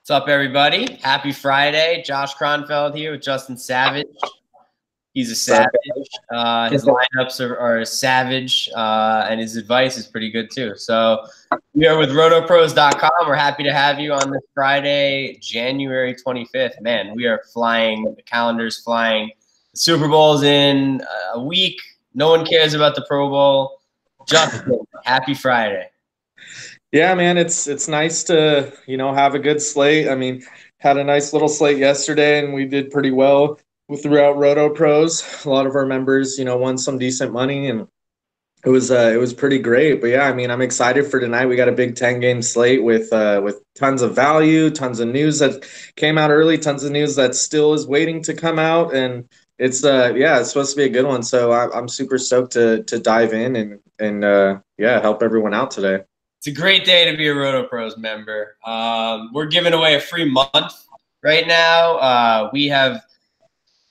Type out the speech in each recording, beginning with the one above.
What's up, everybody? Happy Friday. Josh Kronfeld here with Justin Savage. He's a savage. His lineups are savage, and his advice is pretty good, too. So we are with RotoPros.com. We're happy to have you on this Friday, January 25th. Man, we are flying. The calendar's flying. The Super Bowl's in a week. No one cares about the Pro Bowl. Justin, happy Friday. Yeah, man, it's nice to, have a good slate. I mean, had a nice little slate yesterday and we did pretty well throughout RotoPros. A lot of our members, won some decent money and it was pretty great. But yeah, I mean, I'm excited for tonight. We got a big 10-game slate with tons of value, tons of news that came out early, tons of news that still is waiting to come out, and it's supposed to be a good one. So I'm super stoked to dive in and help everyone out today. It's a great day to be a RotoPros member. We're giving away a free month right now. We have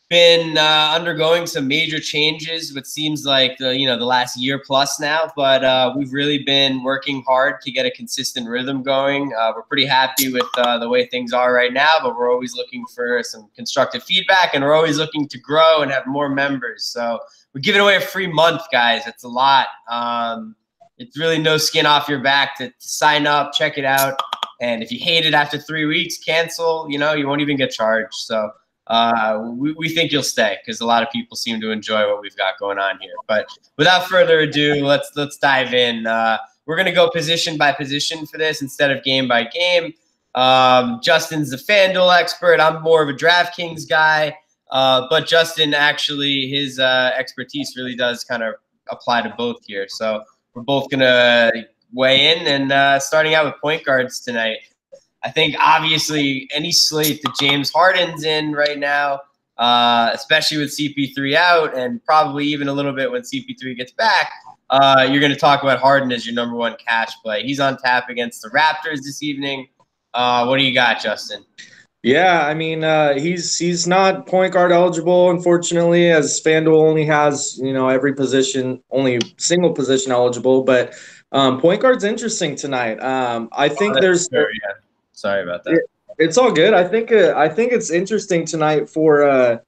been undergoing some major changes, what seems like the last year plus now, but we've really been working hard to get a consistent rhythm going. We're pretty happy with the way things are right now, but we're always looking for some constructive feedback, and we're always looking to grow and have more members. So we're giving away a free month, guys. It's a lot. It's really no skin off your back to sign up, check it out. And if you hate it after 3 weeks, cancel, you won't even get charged. So we think you'll stay because a lot of people seem to enjoy what we've got going on here. But without further ado, let's dive in. We're going to go position by position for this instead of game by game. Justin's the FanDuel expert. I'm more of a DraftKings guy. But Justin, actually, his expertise really does kind of apply to both here. So we're both going to weigh in and starting out with point guards tonight. I think obviously any slate that James Harden's in right now, especially with CP3 out and probably even a little bit when CP3 gets back, you're going to talk about Harden as your #1 cash play. He's on tap against the Raptors this evening. What do you got, Justin? Yeah, I mean, he's not point guard eligible, unfortunately, as FanDuel only has, every position, only single position eligible. But point guard's interesting tonight. I think there's sure, yeah. Sorry about that. It's all good. I think it's interesting tonight for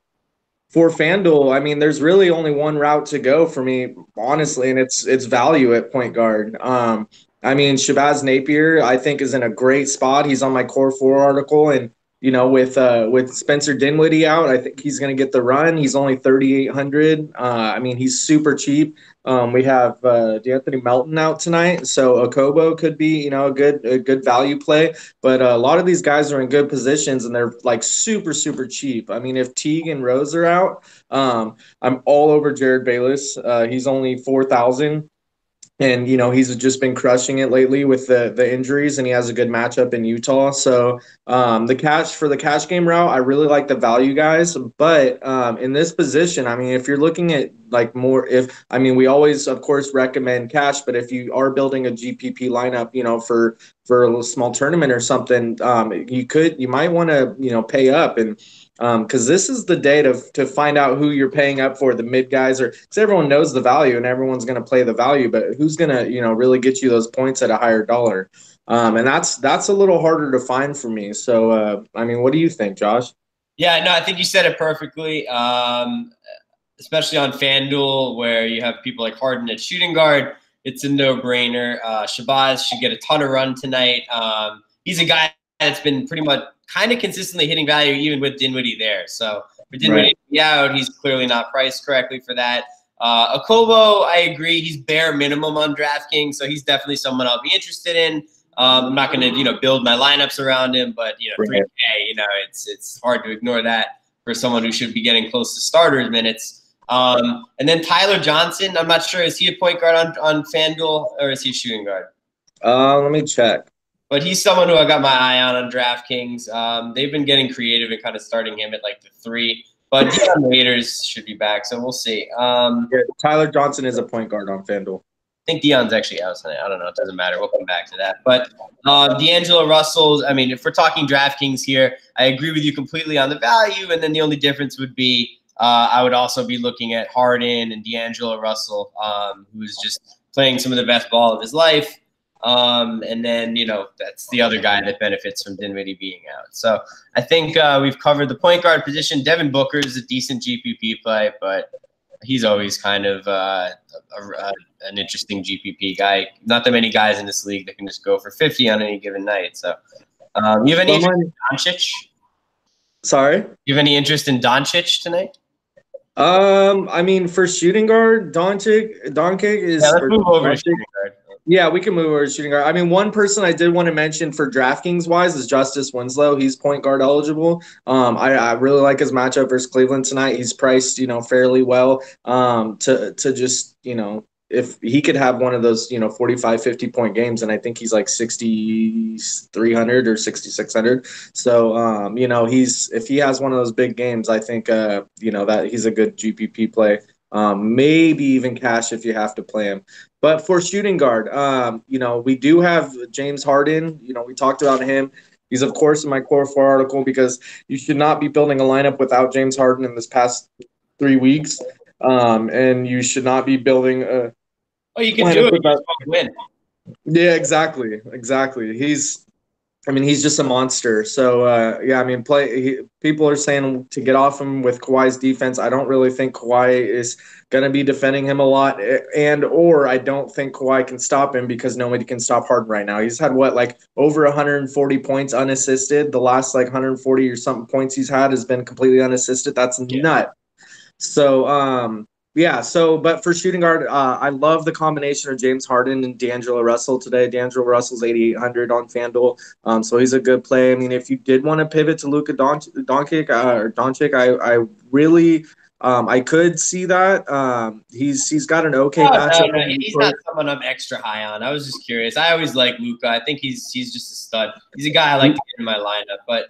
FanDuel. I mean, there's really only one route to go for me, honestly, and it's value at point guard. I mean, Shabazz Napier, I think, is in a great spot. He's on my Core 4 article, and with Spencer Dinwiddie out, I think he's going to get the run. He's only 3,800. I mean, he's super cheap. We have D'Anthony Melton out tonight, so Okobo could be, a good value play. But a lot of these guys are in good positions, and they're like super, super cheap. I mean, if Teague and Rose are out, I'm all over Jared Bayless. He's only 4,000. And, he's just been crushing it lately with the injuries, and he has a good matchup in Utah. So the cash game route, I really like the value guys. But in this position, I mean, if you're looking at we always, of course, recommend cash. But if you are building a GPP lineup, for a little small tournament or something, you might want to, pay up and. Because this is the day to find out who you're paying up for, the mid guys, because everyone knows the value and everyone's going to play the value, but who's going to really get you those points at a higher dollar, and that's a little harder to find for me. So I mean, what do you think, Josh? Yeah, no, I think you said it perfectly. Especially on FanDuel where you have people like Harden at shooting guard, it's a no-brainer. Shabazz should get a ton of run tonight. He's a guy that's been pretty much kind of consistently hitting value even with Dinwiddie there. So for Dinwiddie to be out, he's clearly not priced correctly for that. Okobo, I agree. He's bare minimum on DraftKings, so he's definitely someone I'll be interested in. I'm not going to, build my lineups around him, but, 3K, it's hard to ignore that for someone who should be getting close to starters minutes. And then Tyler Johnson, I'm not sure. Is he a point guard on FanDuel or is he a shooting guard? Let me check. But he's someone who I got my eye on DraftKings. They've been getting creative and kind of starting him at like the 3. But Deion Waiters should be back, so we'll see. Tyler Johnson is a point guard on FanDuel. I think Deion's actually out tonight. I don't know. It doesn't matter. We'll come back to that. But D'Angelo Russell, I mean, if we're talking DraftKings here, I agree with you completely on the value. And then the only difference would be I would also be looking at Harden and D'Angelo Russell, who's just playing some of the best ball of his life. And then, that's the other guy that benefits from Dinwiddie being out. So I think we've covered the point guard position. Devin Booker is a decent GPP play, but he's always kind of an interesting GPP guy. Not that many guys in this league that can just go for 50 on any given night. So you have any interest in Doncic? Sorry? You have any interest in Doncic tonight? I mean, for shooting guard, Doncic is. Yeah, let's move over to shooting guard. Yeah, we can move over to shooting guard. I mean, one person I did want to mention for DraftKings wise is Justice Winslow. He's point guard eligible. I really like his matchup versus Cleveland tonight. He's priced, fairly well. To just, if he could have one of those, 45, 50-point games, and I think he's like 6,300 or 6,600. So, if he has one of those big games, I think, that he's a good GPP play. Maybe even cash if you have to play him. But for shooting guard, we do have James Harden. We talked about him. He's, of course, in my Core 4 article because you should not be building a lineup without James Harden in this past 3 weeks. And you should not be building a you can do it. You just win. Yeah, exactly. He's just a monster. So, people are saying to get off him with Kawhi's defense. I don't really think Kawhi is going to be defending him a lot, or I don't think Kawhi can stop him because nobody can stop Harden right now. He's had over 140 points unassisted. The last 140 or something points he's had has been completely unassisted. That's nuts. So, but for shooting guard, I love the combination of James Harden and D'Angelo Russell today. D'Angelo Russell's 8,800 on FanDuel, so he's a good play. I mean, if you did want to pivot to Luka Doncic, I really I could see that. He's got an okay matchup. No, he's not someone I'm extra high on. I was just curious. I always like Luka. I think he's just a stud. He's a guy I like to get in my lineup, but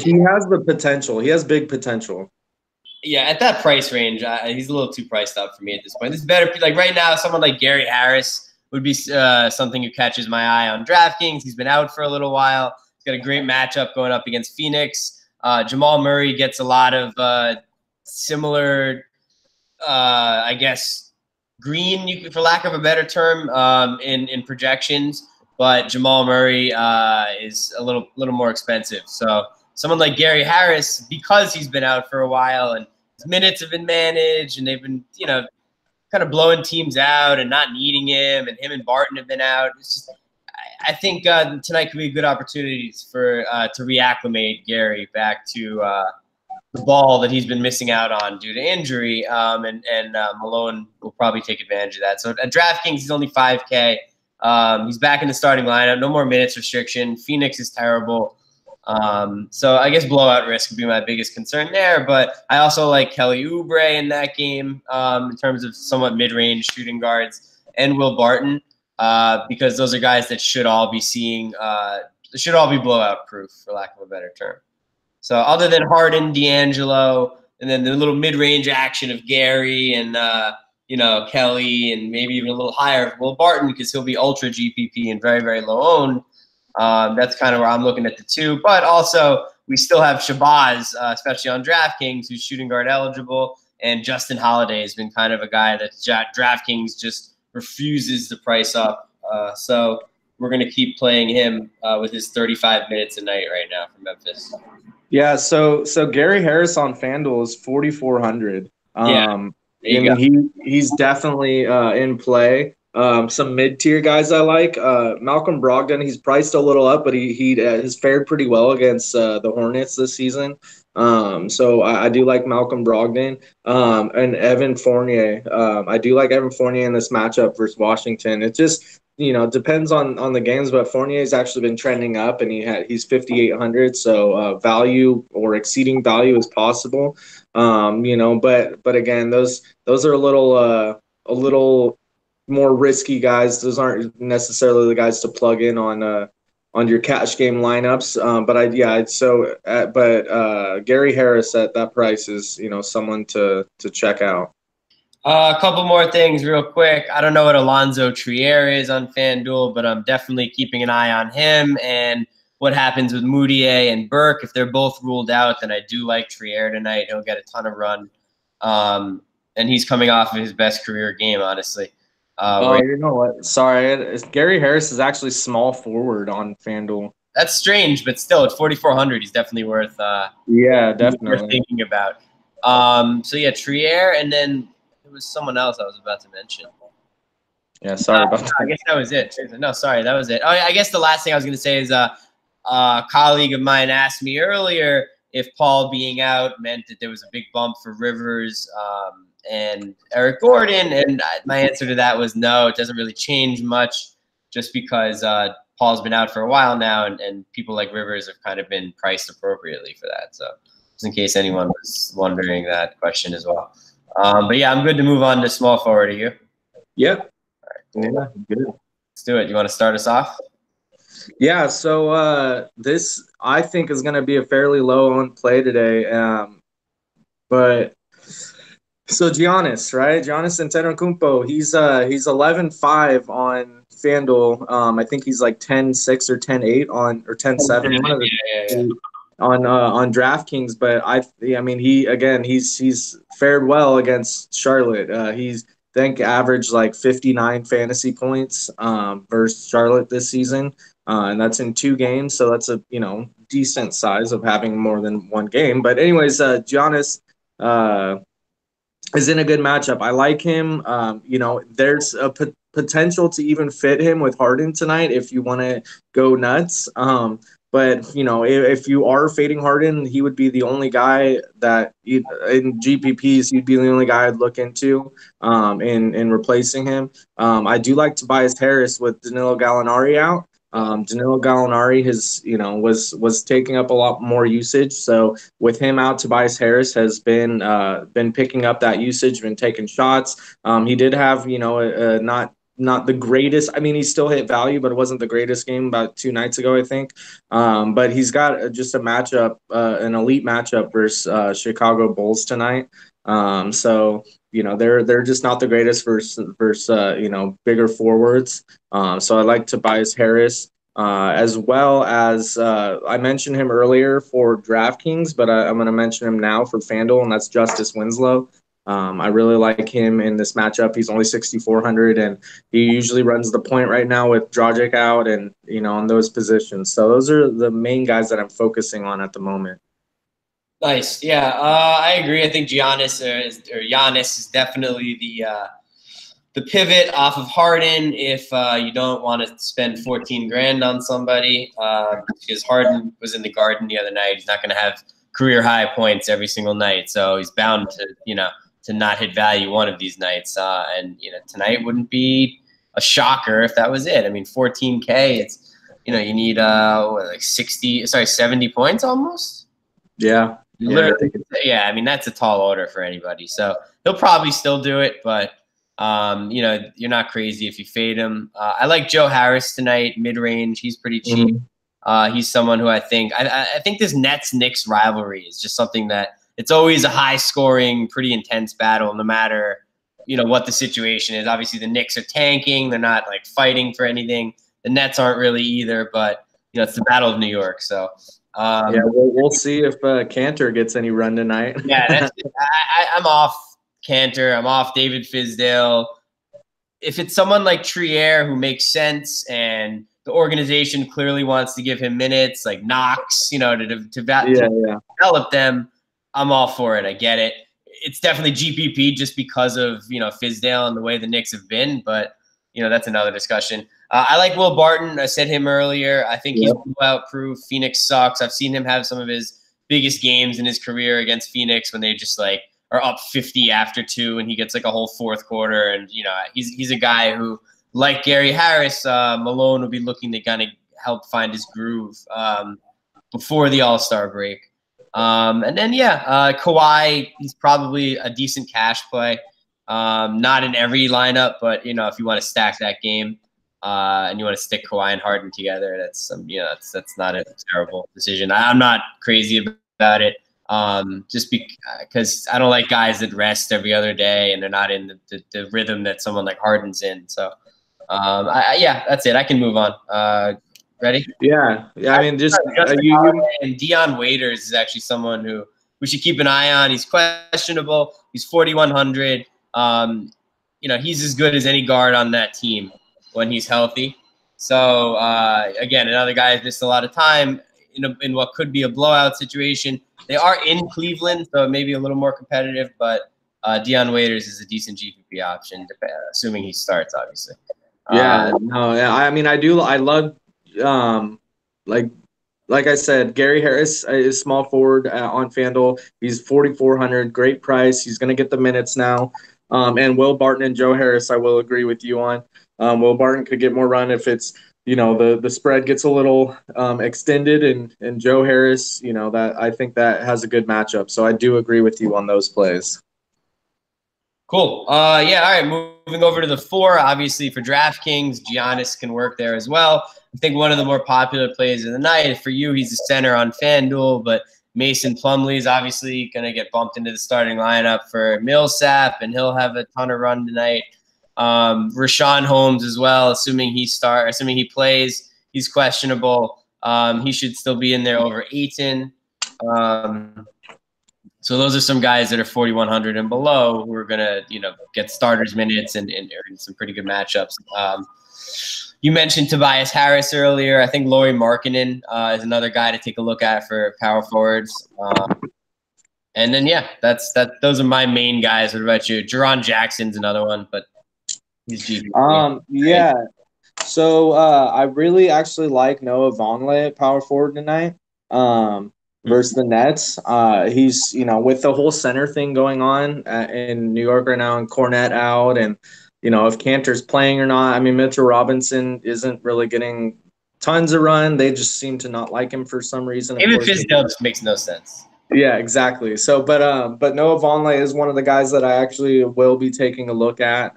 he has the potential. He has big potential. Yeah, at that price range, he's a little too priced up for me at this point. This is better. Like right now, someone like Gary Harris would be something who catches my eye on DraftKings. He's been out for a little while. He's got a great matchup going up against Phoenix. Jamal Murray gets a lot of similar, green, for lack of a better term, in projections. But Jamal Murray is a little more expensive. So someone like Gary Harris, because he's been out for a while and his minutes have been managed and they've been, kind of blowing teams out and not needing him, and him and Barton have been out. It's just, I think tonight could be a good opportunity for to reacclimate Gary back to the ball that he's been missing out on due to injury, and Malone will probably take advantage of that. So at DraftKings, he's only 5K. He's back in the starting lineup. No more minutes restriction. Phoenix is terrible. So I guess blowout risk would be my biggest concern there. But I also like Kelly Oubre in that game in terms of somewhat mid-range shooting guards, and Will Barton because those are guys that should all be should all be blowout proof, for lack of a better term. So other than Harden, D'Angelo, and then the little mid-range action of Gary and Kelly, and maybe even a little higher of Will Barton because he'll be ultra GPP and very, very low owned. That's kind of where I'm looking at the two. But also, we still have Shabazz, especially on DraftKings, who's shooting guard eligible. And Justin Holiday has been kind of a guy that DraftKings just refuses to price up. So we're going to keep playing him with his 35 minutes a night right now for Memphis. Yeah, so Gary Harris on FanDuel is 4,400. He's definitely in play. Some mid-tier guys I like. Malcolm Brogdon, he's priced a little up, but he has fared pretty well against the Hornets this season. So I do like Malcolm Brogdon. And Evan Fournier. I do like Evan Fournier in this matchup versus Washington. It just depends on the games, but Fournier's actually been trending up, and he's 5,800. So value or exceeding value is possible. But again, those are a little more risky guys. Those aren't necessarily the guys to plug in on your cash game lineups. But Gary Harris at that price is someone to check out. A couple more things real quick. I don't know what Alonzo Trier is on FanDuel, but I'm definitely keeping an eye on him and what happens with Moutier and Burke. If they're both ruled out, then I do like Trier tonight. He'll get a ton of run. And he's coming off of his best career game, honestly. Oh, you know what? Sorry, Gary Harris is actually small forward on FanDuel. That's strange, but still, at 4,400, he's definitely worth. Yeah, definitely worth thinking about. So yeah, Trier, and then there was someone else I was about to mention. Yeah, sorry about that. I guess that was it. No, sorry, that was it. Oh, I guess the last thing I was going to say is a colleague of mine asked me earlier if Paul being out meant that there was a big bump for Rivers and Eric Gordon, and my answer to that was no. It doesn't really change much, just because Paul's been out for a while now, and people like Rivers have kind of been priced appropriately for that. So just in case anyone was wondering that question as well. But yeah, I'm good to move on to small forward. Are you? Yep. Cool. Yeah, good. Let's do it. You want to start us off? Yeah, so this I think is going to be a fairly low on play today. But so Giannis, right? Giannis Antetokounmpo, he's 11-5 on FanDuel. I think he's like 10-6 or 10-8 on or 10-7 one of the on DraftKings, but I mean he's fared well against Charlotte. He's I think averaged like 59 fantasy points versus Charlotte this season, and that's in 2 games, so that's a decent size of having more than one game. But anyways, Giannis is in a good matchup. I like him. There's a potential to even fit him with Harden tonight if you want to go nuts. But if you are fading Harden, he would be the only guy that in GPPs he'd be the only guy I'd look into in replacing him. I do like Tobias Harris with Danilo Gallinari out. Danilo Gallinari was taking up a lot more usage. So with him out, Tobias Harris has been picking up that usage, been taking shots. He did have not the greatest. I mean, he still hit value, but it wasn't the greatest game about 2 nights ago, I think. But he's got just a matchup, an elite matchup versus Chicago Bulls tonight. So they're just not the greatest versus bigger forwards. So I like Tobias Harris. As well as I mentioned him earlier for DraftKings, but I'm going to mention him now for FanDuel, and that's Justice Winslow. I really like him in this matchup. He's only 6,400, and he usually runs the point right now with Dragic out and on those positions. So those are the main guys that I'm focusing on at the moment. Nice, yeah, I agree. I think Giannis is definitely the pivot off of Harden if you don't want to spend 14 grand on somebody, because Harden was in the Garden the other night. He's not going to have career high points every single night, so he's bound to not hit value one of these nights. And tonight wouldn't be a shocker if that was it. I mean, 14K, it's you need 70 points almost. Yeah. Yeah, I mean that's a tall order for anybody. So he'll probably still do it, but you're not crazy if you fade him. I like Joe Harris tonight, mid-range. He's pretty cheap. He's someone who I think this Nets-Knicks rivalry is just something that it's always a high-scoring, pretty intense battle, no matter what the situation is. Obviously, the Knicks are tanking; they're not like fighting for anything. The Nets aren't really either, but it's the Battle of New York. So we'll see if Cantor gets any run tonight. Yeah, I'm off Cantor. I'm off David Fizdale. If it's someone like Trier who makes sense and the organization clearly wants to give him minutes, like Knox, to develop them, I'm all for it. I get it. It's definitely GPP just because of Fizdale and the way the Knicks have been, but that's another discussion. I like Will Barton. I said him earlier. I think he's blowout proof. Phoenix sucks. I've seen him have some of his biggest games in his career against Phoenix when they just are up 50 after 2 and he gets like a whole fourth quarter. And, he's a guy who, like Gary Harris, Malone will be looking to kind of help find his groove before the All-Star break. And then, Kawhi, he's probably a decent cash play. Not in every lineup, but, if you want to stack that game and you want to stick Kawhi and Harden together, that's not a terrible decision. I'm not crazy about it. Just because I don't like guys that rest every other day and they're not in the rhythm that someone like Harden's in. So, that's it. I can move on. Ready? Yeah. I mean, just and Dion Waiters is actually someone who we should keep an eye on. He's questionable. He's 4,100. he's as good as any guard on that team when he's healthy. So again, another guy has missed a lot of time in what could be a blowout situation. They are in Cleveland, so it may be a little more competitive, but Deion Waiters is a decent GPP option, assuming he starts, obviously. Yeah, no, I mean, I love, like I said, Gary Harris is small forward on FanDuel. He's 4,400, great price. He's going to get the minutes now. And Will Barton and Joe Harris, I will agree with you on. Will Barton could get more run if it's, the spread gets a little extended, and Joe Harris, that I think that has a good matchup. So I do agree with you on those plays. Cool. Yeah, all right, moving over to the 4, obviously for DraftKings, Giannis can work there as well. I think one of the more popular plays of the night, for you, he's a center on FanDuel, but Mason Plumlee is obviously going to get bumped into the starting lineup for Millsap, and he'll have a ton of run tonight. Rashawn Holmes as well, assuming he plays. He's questionable. He should still be in there over Ayton. So those are some guys that are 4,100 and below who are going to, get starters minutes and earn some pretty good matchups. You mentioned Tobias Harris earlier. I think Lauri Markkanen is another guy to take a look at for power forwards. And then, yeah, those are my main guys. What about you? Jaron Jackson's another one, but he's GPP. Yeah. So I really actually like Noah Vonleh at power forward tonight. Versus the Nets. He's, with the whole center thing going on in New York right now, and Cornette out, and, if Cantor's playing or not. I mean, Mitchell Robinson isn't really getting tons of run. They just seem to not like him for some reason. Even Fizdale just makes no sense. Yeah, exactly. So, but Noah Vonleh is one of the guys that I actually will be taking a look at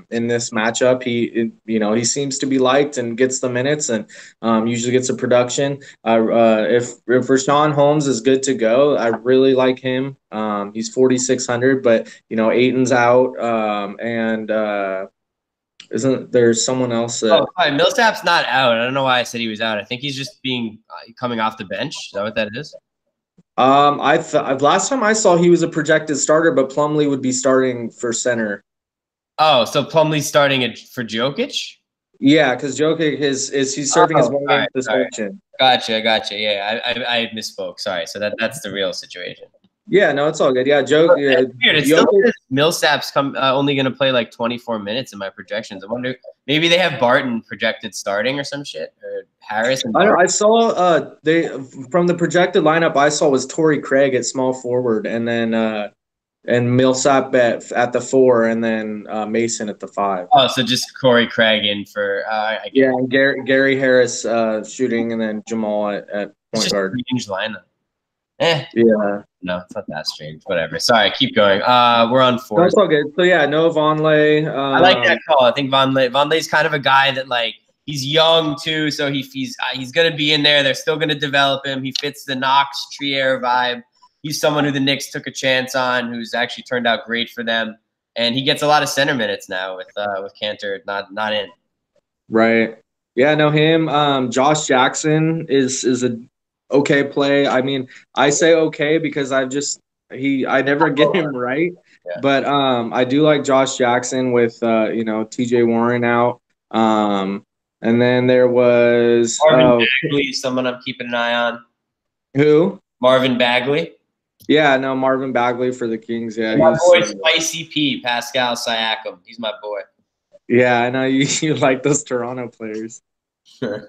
in this matchup. He seems to be liked and gets the minutes, and usually gets the production. If Rashawn Holmes is good to go, I really like him. He's 4,600, but Ayton's out, and isn't there someone else? Millsap's not out. I don't know why I said he was out. I think he's just coming off the bench. Is that what that is? Last time I saw he was a projected starter, but Plumlee would be starting for center. Oh, so Plumlee's starting for Jokic? Yeah, because Jokic he's serving his one game suspension. Gotcha. Yeah, I misspoke. Sorry. So that's the real situation. Yeah, no, it's all good. Yeah, Weird. It still says Millsap's only going to play like 24 minutes in my projections. I wonder, maybe they have Barton projected starting or some shit, or Harris. I saw from the projected lineup I saw was Torrey Craig at small forward, and then and Millsap at the 4, and then Mason at the 5. Oh, so just Corey Craig in for yeah, and Gary Harris shooting, and then Jamal at point guard. Strange lineup. Yeah. No, it's not that strange. Whatever. Sorry, keep going. We're on 4. That's all good. So yeah, Noah Vonleh. I like that call. I think Vonleh's kind of a guy that he's young too, so he's gonna be in there. They're still gonna develop him. He fits the Knox Trier vibe. He's someone who the Knicks took a chance on, who's actually turned out great for them, and he gets a lot of center minutes now with Cantor not in. Right. Yeah. No, him. Josh Jackson is a okay play. I mean, I say okay because I never get him right. Yeah. But I do like Josh Jackson with TJ Warren out. And then there was Marvin Bagley, someone I'm keeping an eye on. Who? Marvin Bagley. Yeah, no, Marvin Bagley for the Kings. Yeah, my boy Spicy P, Pascal Siakam. He's my boy. Yeah, I know you like those Toronto players. Sure.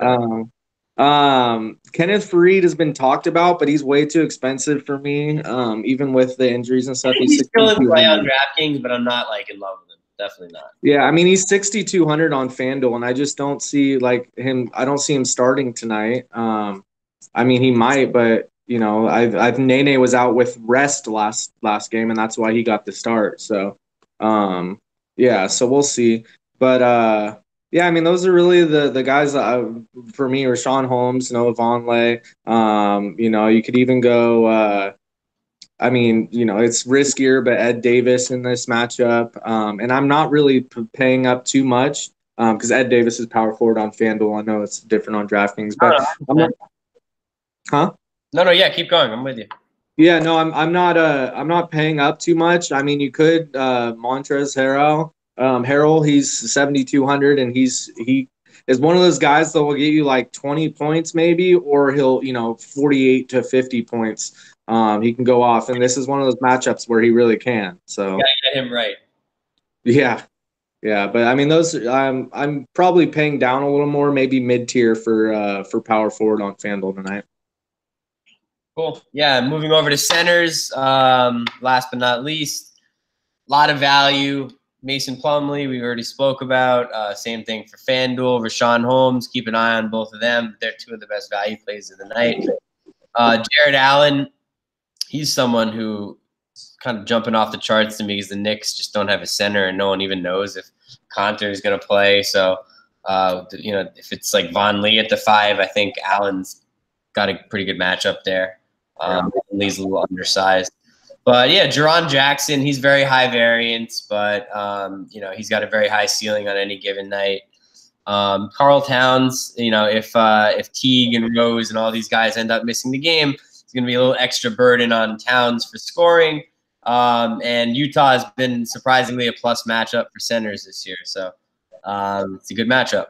Kenneth Faried has been talked about, but he's way too expensive for me. Even with the injuries and stuff, he's still in play on DraftKings, but I'm not in love with him. Definitely not. Yeah, I mean he's 6,200 on FanDuel, and I just don't see him. I don't see him starting tonight. I mean he might, but Nene was out with rest last game, and that's why he got the start. So, yeah, so we'll see. But yeah, I mean, those are really the guys that for me, Rashawn Holmes, Noah Vonleh. You could even go. I mean, it's riskier, but Ed Davis in this matchup. And I'm not really paying up too much because Ed Davis is power forward on FanDuel. I know it's different on DraftKings, but I'm not. Huh? No, yeah, keep going. I'm with you. Yeah, no, I'm not paying up too much. I mean, you could Montrezl Harrell. Harrell, he's 7,200, and he is one of those guys that will get you like 20 points maybe, or he'll 48 to 50 points. He can go off, and this is one of those matchups where he really can. So you gotta get him right. Yeah. Yeah, but I mean those I'm probably paying down a little more, maybe mid-tier for power forward on FanDuel tonight. Cool. Yeah, moving over to centers. Last but not least, a lot of value. Mason Plumlee, we already spoke about. Same thing for FanDuel. Rashawn Holmes, keep an eye on both of them. They're two of the best value plays of the night. Jared Allen, he's someone who kind of jumping off the charts to me because the Knicks just don't have a center, and no one even knows if Conter is going to play. So, if it's like Von Lee at the 5, I think Allen's got a pretty good matchup there. Lee's a little undersized. But, yeah, Jaron Jackson, he's very high variance, but, he's got a very high ceiling on any given night. Karl Towns, if Teague and Rose and all these guys end up missing the game, it's going to be a little extra burden on Towns for scoring. And Utah has been surprisingly a plus matchup for centers this year. So it's a good matchup.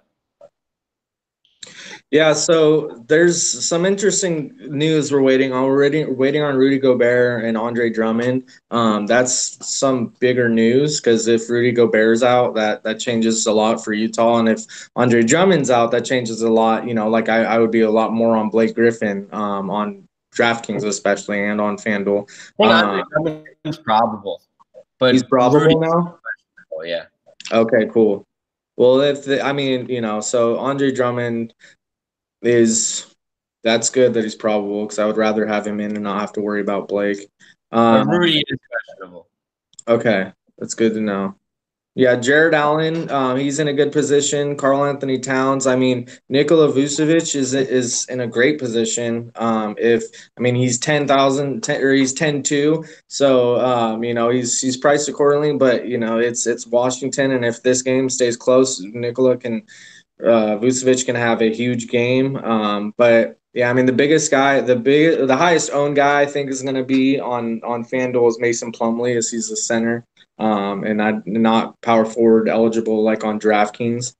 Yeah, so there's some interesting news we're waiting on. We're waiting on Rudy Gobert and Andre Drummond. That's some bigger news because if Rudy Gobert's out, that changes a lot for Utah. And if Andre Drummond's out, that changes a lot. I would be a lot more on Blake Griffin on DraftKings especially and on FanDuel. I think Andre Drummond's probable. But he's probable now? Oh, yeah. Okay, cool. Well, so Andre Drummond that's good that he's probable because I would rather have him in and not have to worry about Blake. Rudy is questionable. Okay, that's good to know. Yeah, Jared Allen, he's in a good position. Karl Anthony Towns, Nikola Vucevic is in a great position. He's 10,000 or he's 10-2, so he's priced accordingly. But it's Washington, and if this game stays close, Vucevic can have a huge game. But yeah, the biggest guy, the highest owned guy I think is going to be on FanDuel is Mason Plumlee, as he's the center. And not power forward eligible like on DraftKings.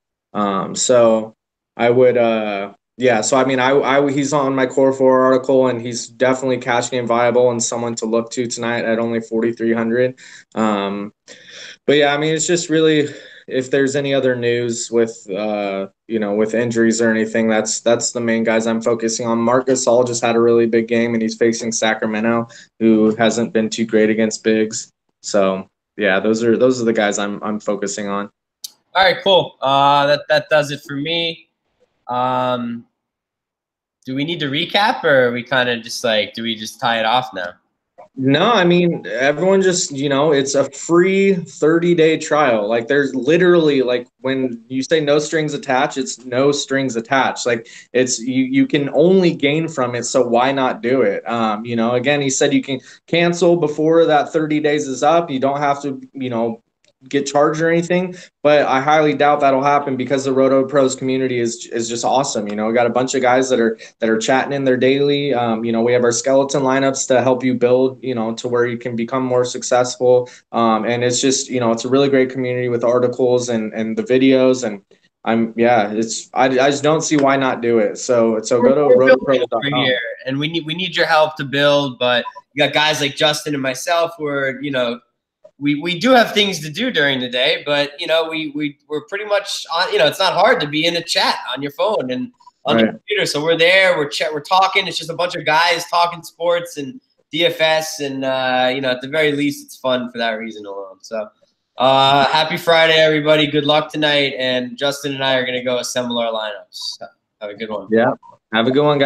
So I would, he's on my Core 4 article, and he's definitely cash game viable and someone to look to tonight at only 4,300. But yeah, it's just really, if there's any other news with injuries or anything, that's the main guys I'm focusing on. Marc Gasol just had a really big game, and he's facing Sacramento, who hasn't been too great against bigs. So yeah, those are the guys I'm focusing on. All right, cool. That does it for me. Do we need to recap, or are we kind of just do we just tie it off now? No, everyone just, it's a free 30-day trial. Like, there's literally, when you say no strings attached, it's no strings attached. It's you can only gain from it, so why not do it? Again, he said you can cancel before that 30 days is up. You don't have to, get charged or anything, but I highly doubt that'll happen because the RotoPros community is just awesome. We got a bunch of guys that are chatting in their daily. We have our skeleton lineups to help you build, to where you can become more successful. And it's just, it's a really great community with articles and the videos, and I just don't see why not do it. So go to RotoPros.com. And we need your help to build, but you got guys like Justin and myself who are, we do have things to do during the day, but we're pretty much on. It's not hard to be in a chat on your phone and on the computer. So we're there, we're talking. It's just a bunch of guys talking sports and DFS, and at the very least, it's fun for that reason alone. So happy Friday, everybody! Good luck tonight, and Justin and I are going to go assemble our lineups. Have a good one. Yeah, have a good one, guys.